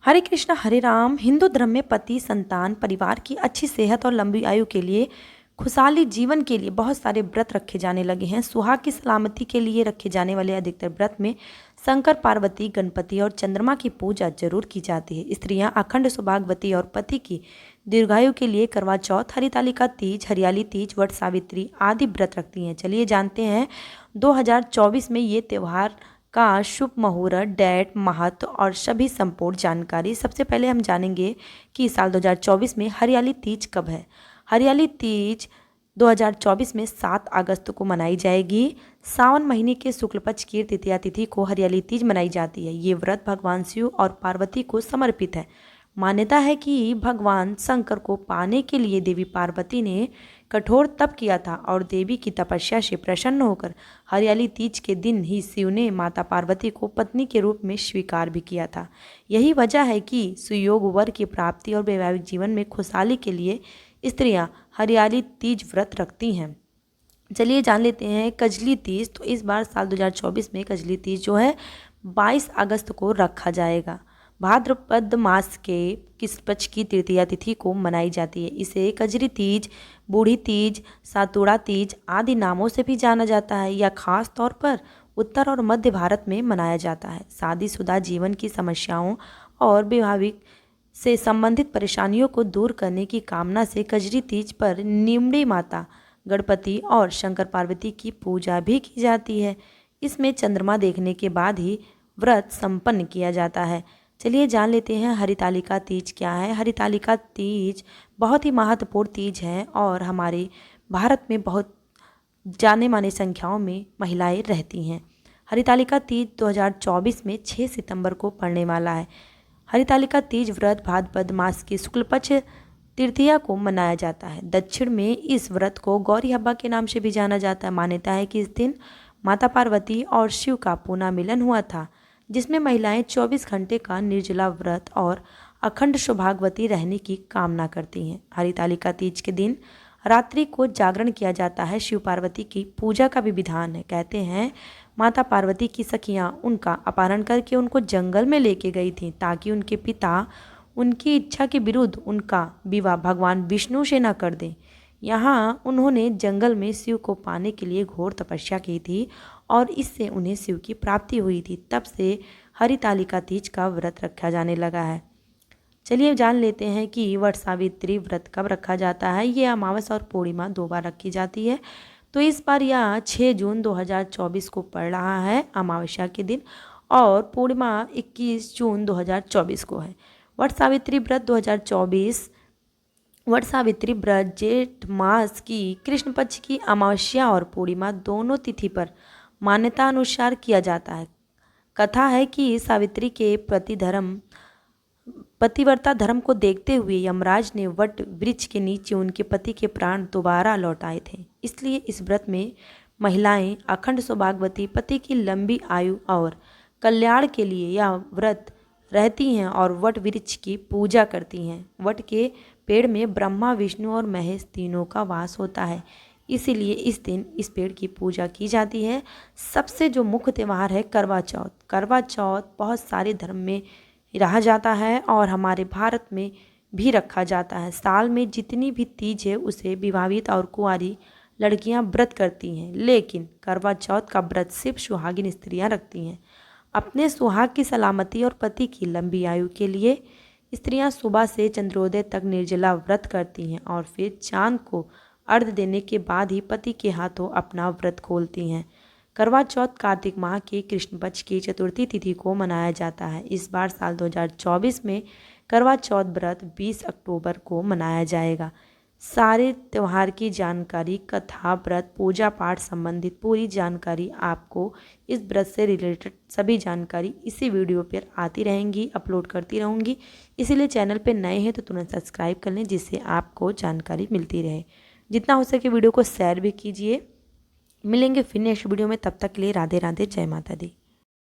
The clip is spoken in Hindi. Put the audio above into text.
हरे कृष्णा हरे राम। हिंदू धर्म में पति, संतान, परिवार की अच्छी सेहत और लंबी आयु के लिए, खुशहाली जीवन के लिए बहुत सारे व्रत रखे जाने लगे हैं। सुहाग की सलामती के लिए रखे जाने वाले अधिकतर व्रत में शंकर, पार्वती, गणपति और चंद्रमा की पूजा जरूर की जाती है। स्त्रियां अखंड सौभाग्यवती और पति की दीर्घायु के लिए करवा चौथ, हरितालिका तीज, हरियाली तीज, वट सावित्री आदि व्रत रखती हैं। चलिए जानते हैं 2024 में ये त्यौहार का शुभ मुहूर्त, डेट, महत्व और सभी संपूर्ण जानकारी। सबसे पहले हम जानेंगे कि साल 2024 में हरियाली तीज कब है। हरियाली तीज 2024 में 7 अगस्त को मनाई जाएगी। सावन महीने के शुक्ल पक्ष की तृतीया तिथि को हरियाली तीज मनाई जाती है। ये व्रत भगवान शिव और पार्वती को समर्पित है। मान्यता है कि भगवान शंकर को पाने के लिए देवी पार्वती ने कठोर तप किया था और देवी की तपस्या से प्रसन्न होकर हरियाली तीज के दिन ही शिव ने माता पार्वती को पत्नी के रूप में स्वीकार भी किया था। यही वजह है कि सुयोग वर की प्राप्ति और वैवाहिक जीवन में खुशहाली के लिए स्त्रियां हरियाली तीज व्रत रखती हैं। चलिए जान लेते हैं कजली तीज। तो इस बार साल 2024 में कजली तीज जो है 22 अगस्त को रखा जाएगा। भाद्रपद मास के किस पक्ष की तृतीया तिथि को मनाई जाती है। इसे कजरी तीज, बूढ़ी तीज, सातुड़ा तीज आदि नामों से भी जाना जाता है। यह खास तौर पर उत्तर और मध्य भारत में मनाया जाता है। शादीशुदा जीवन की समस्याओं और वैवाहिक से संबंधित परेशानियों को दूर करने की कामना से कजरी तीज पर निमड़ी माता, गणपति और शंकर पार्वती की पूजा भी की जाती है। इसमें चंद्रमा देखने के बाद ही व्रत संपन्न किया जाता है। चलिए जान लेते हैं हरितालिका तीज क्या है। हरितालिका तीज बहुत ही महत्वपूर्ण तीज है और हमारे भारत में बहुत जाने माने संख्याओं में महिलाएं रहती हैं। हरितालिका तीज 2024 में 6 सितंबर को पड़ने वाला है। हरितालिका तीज व्रत भाद्रपद मास की शुक्ल पक्ष तृतीया को मनाया जाता है। दक्षिण में इस व्रत को गौरी हब्बा के नाम से भी जाना जाता है। मान्यता है कि इस दिन माता पार्वती और शिव का पुनः मिलन हुआ था, जिसमें महिलाएं 24 घंटे का निर्जला व्रत और अखंड सौभाग्यवती रहने की कामना करती हैं। हरितालिका तीज के दिन रात्रि को जागरण किया जाता है। शिव पार्वती की पूजा का भी विधान है। कहते हैं माता पार्वती की सखियां उनका अपहरण करके उनको जंगल में लेके गई थीं ताकि उनके पिता उनकी इच्छा के विरुद्ध उनका विवाह भगवान विष्णु से न कर दें। यहाँ उन्होंने जंगल में शिव को पाने के लिए घोर तपस्या की थी और इससे उन्हें शिव की प्राप्ति हुई थी। तब से हरितालिका तीज का व्रत रखा जाने लगा है। चलिए जान लेते हैं कि वट सावित्री व्रत कब रखा जाता है। ये अमावस्या और पूर्णिमा 2 बार रखी जाती है। तो इस बार यह 6 जून 2024 को पड़ रहा है अमावस्या के दिन और पूर्णिमा 21 जून 2024 को है। वट सावित्री व्रत 2024 वट सावित्री व्रत जेठ मास की कृष्ण पक्ष की अमावस्या और पूर्णिमा दोनों तिथि पर मान्यता अनुसार किया जाता है। कथा है कि सावित्री के पतिव्रता धर्म को देखते हुए यमराज ने वट वृक्ष के नीचे उनके पति के प्राण दोबारा लौटाए थे। इसलिए इस व्रत में महिलाएं अखंड सौभाग्यवती, पति की लंबी आयु और कल्याण के लिए यह व्रत रहती हैं और वट वृक्ष की पूजा करती हैं। वट के पेड़ में ब्रह्मा, विष्णु और महेश तीनों का वास होता है, इसीलिए इस दिन इस पेड़ की पूजा की जाती है। सबसे जो मुख्य त्यौहार है करवा चौथ। करवा चौथ बहुत सारे धर्म में रहा जाता है और हमारे भारत में भी रखा जाता है। साल में जितनी भी तीज है उसे विवाहित और कुंवारी लड़कियां व्रत करती हैं, लेकिन करवा चौथ का व्रत सिर्फ सुहागिन स्त्रियां रखती हैं। अपने सुहाग की सलामती और पति की लंबी आयु के लिए स्त्रियां सुबह से चंद्रोदय तक निर्जला व्रत करती हैं और फिर चांद को अर्घ्य देने के बाद ही पति के हाथों अपना व्रत खोलती हैं। करवा चौथ कार्तिक माह की कृष्ण पक्ष की चतुर्थी तिथि को मनाया जाता है। इस बार साल 2024 में करवा चौथ व्रत 20 अक्टूबर को मनाया जाएगा। सारे त्यौहार की जानकारी, कथा, व्रत, पूजा पाठ संबंधित पूरी जानकारी आपको इस व्रत से रिलेटेड सभी जानकारी इसी वीडियो पर आती रहेंगी, अपलोड करती रहूँगी। इसीलिए चैनल पे नए हैं तो तुरंत सब्सक्राइब कर लें जिससे आपको जानकारी मिलती रहे। जितना हो सके वीडियो को शेयर भी कीजिए। मिलेंगे फिर नेक्स्ट वीडियो में, तब तक के लिए राधे राधे, जय माता दी।